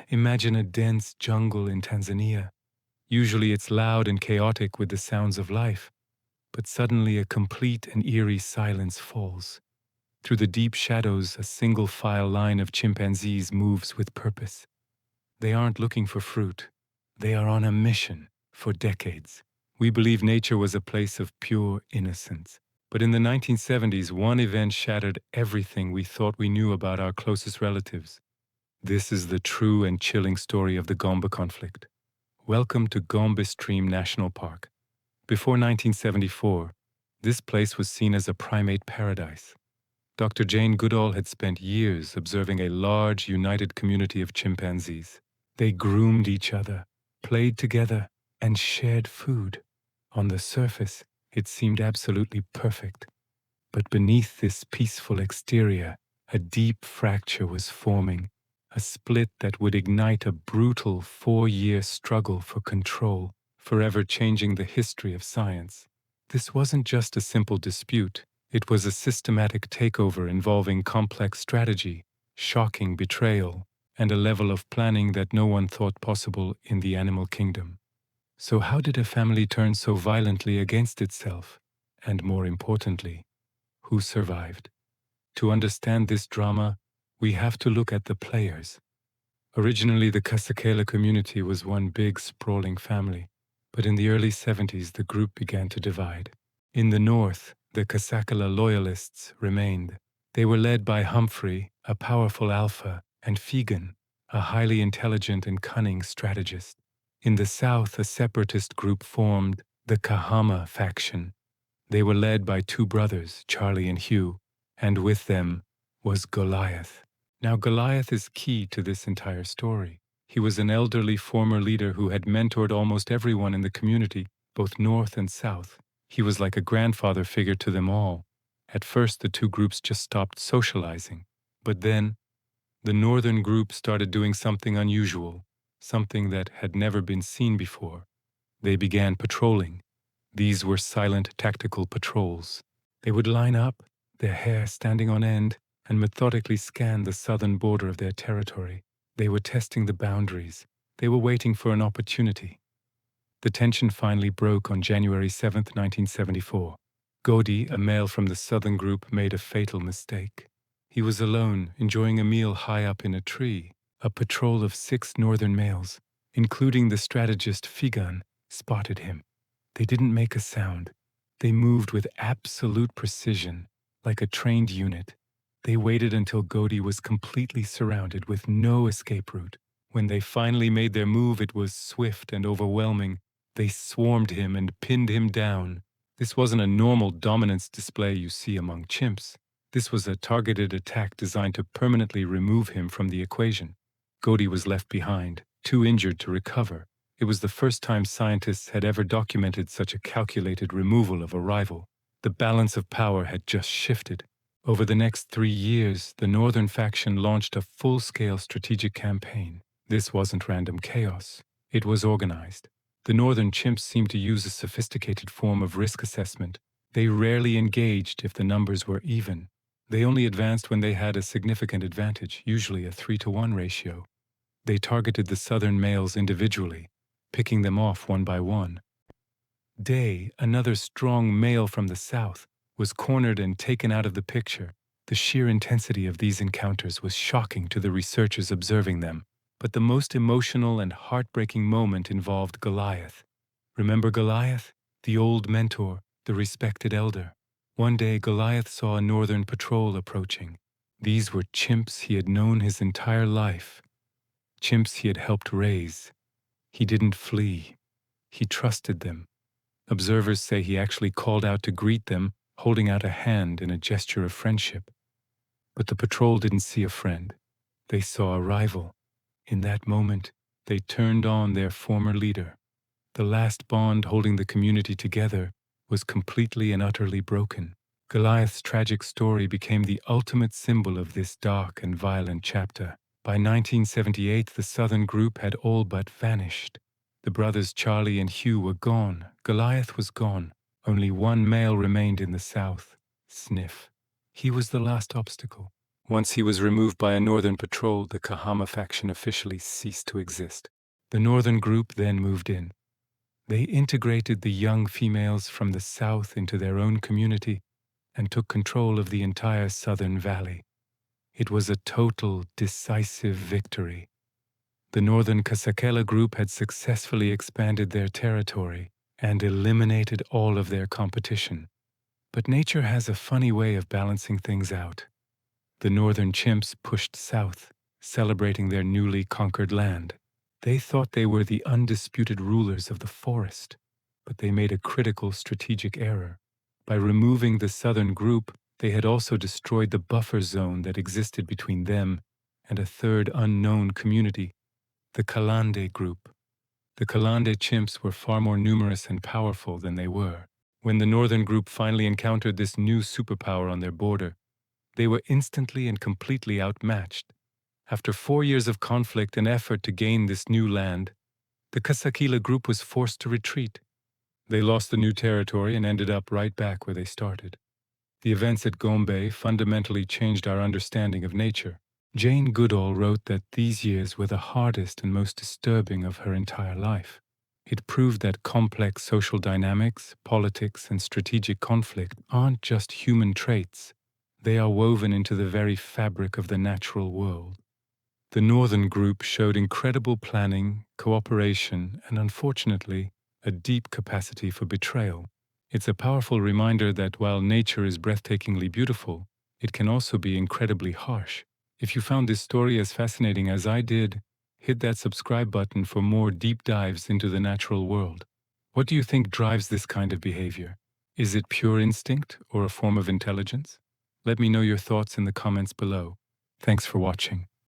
Imagine a dense jungle in Tanzania. Usually it's loud and chaotic with the sounds of life, but suddenly a complete and eerie silence falls. Through the deep shadows, a single file line of chimpanzees moves with purpose. They aren't looking for fruit. They are on a mission for decades. We believe nature was a place of pure innocence. But in the 1970s, one event shattered everything we thought we knew about our closest relatives. This is the true and chilling story of the Gombe conflict. Welcome to Gombe Stream National Park. Before 1974, this place was seen as a primate paradise. Dr. Jane Goodall had spent years observing a large, united community of chimpanzees. They groomed each other, played together, and shared food. On the surface, it seemed absolutely perfect. But beneath this peaceful exterior, a deep fracture was forming, a split that would ignite a brutal 4-year struggle for control, forever changing the history of science. This wasn't just a simple dispute. It was a systematic takeover involving complex strategy, shocking betrayal, and a level of planning that no one thought possible in the animal kingdom. So how did a family turn so violently against itself? And more importantly, who survived? To understand this drama, we have to look at the players. Originally, the Kasakela community was one big, sprawling family, but in the early 70s, the group began to divide. In the north, the Kasakela loyalists remained. They were led by Humphrey, a powerful alpha, and Figan, a highly intelligent and cunning strategist. In the south, a separatist group formed, the Kahama faction. They were led by two brothers, Charlie and Hugh, and with them was Goliath. Now, Goliath is key to this entire story. He was an elderly former leader who had mentored almost everyone in the community, both north and south. He was like a grandfather figure to them all. At first, the two groups just stopped socializing. But then, the northern group started doing something unusual, something that had never been seen before. They began patrolling. These were silent tactical patrols. They would line up, their hair standing on end, and methodically scan the southern border of their territory. They were testing the boundaries. They were waiting for an opportunity. The tension finally broke on January 7, 1974. Goldie, a male from the southern group, made a fatal mistake. He was alone, enjoying a meal high up in a tree. A patrol of 6 northern males, including the strategist Figan, spotted him. They didn't make a sound. They moved with absolute precision, like a trained unit. They waited until Goldie was completely surrounded with no escape route. When they finally made their move, it was swift and overwhelming. They swarmed him and pinned him down. This wasn't a normal dominance display you see among chimps. This was a targeted attack designed to permanently remove him from the equation. Goldie was left behind, too injured to recover. It was the first time scientists had ever documented such a calculated removal of a rival. The balance of power had just shifted. Over the next 3 years, the northern faction launched a full-scale strategic campaign. This wasn't random chaos. It was organized. The northern chimps seemed to use a sophisticated form of risk assessment. They rarely engaged if the numbers were even. They only advanced when they had a significant advantage, usually a 3-to-1 ratio. They targeted the southern males individually, picking them off one by one. Day, another strong male from the south, was cornered and taken out of the picture. The sheer intensity of these encounters was shocking to the researchers observing them. But the most emotional and heartbreaking moment involved Goliath. Remember Goliath? The old mentor, the respected elder. One day, Goliath saw a northern patrol approaching. These were chimps he had known his entire life. Chimps he had helped raise. He didn't flee. He trusted them. Observers say he actually called out to greet them, holding out a hand in a gesture of friendship. But the patrol didn't see a friend. They saw a rival. In that moment, they turned on their former leader. The last bond holding the community together was completely and utterly broken. Goliath's tragic story became the ultimate symbol of this dark and violent chapter. By 1978, the southern group had all but vanished. The brothers Charlie and Hugh were gone. Goliath was gone. Only one male remained in the south, Sniff. He was the last obstacle. Once he was removed by a northern patrol, the Kahama faction officially ceased to exist. The northern group then moved in. They integrated the young females from the south into their own community and took control of the entire southern valley. It was a total, decisive victory. The northern Kasakela group had successfully expanded their territory and eliminated all of their competition. But nature has a funny way of balancing things out. The northern chimps pushed south, celebrating their newly conquered land. They thought they were the undisputed rulers of the forest, but they made a critical strategic error. By removing the southern group, they had also destroyed the buffer zone that existed between them and a third unknown community, the Kalande group. The Kalande chimps were far more numerous and powerful than they were. When the northern group finally encountered this new superpower on their border, they were instantly and completely outmatched. After 4 years of conflict and effort to gain this new land, the Kasakela group was forced to retreat. They lost the new territory and ended up right back where they started. The events at Gombe fundamentally changed our understanding of nature. Jane Goodall wrote that these years were the hardest and most disturbing of her entire life. It proved that complex social dynamics, politics, and strategic conflict aren't just human traits. They are woven into the very fabric of the natural world. The northern group showed incredible planning, cooperation, and unfortunately, a deep capacity for betrayal. It's a powerful reminder that while nature is breathtakingly beautiful, it can also be incredibly harsh. If you found this story as fascinating as I did, hit that subscribe button for more deep dives into the natural world. What do you think drives this kind of behavior? Is it pure instinct or a form of intelligence? Let me know your thoughts in the comments below. Thanks for watching.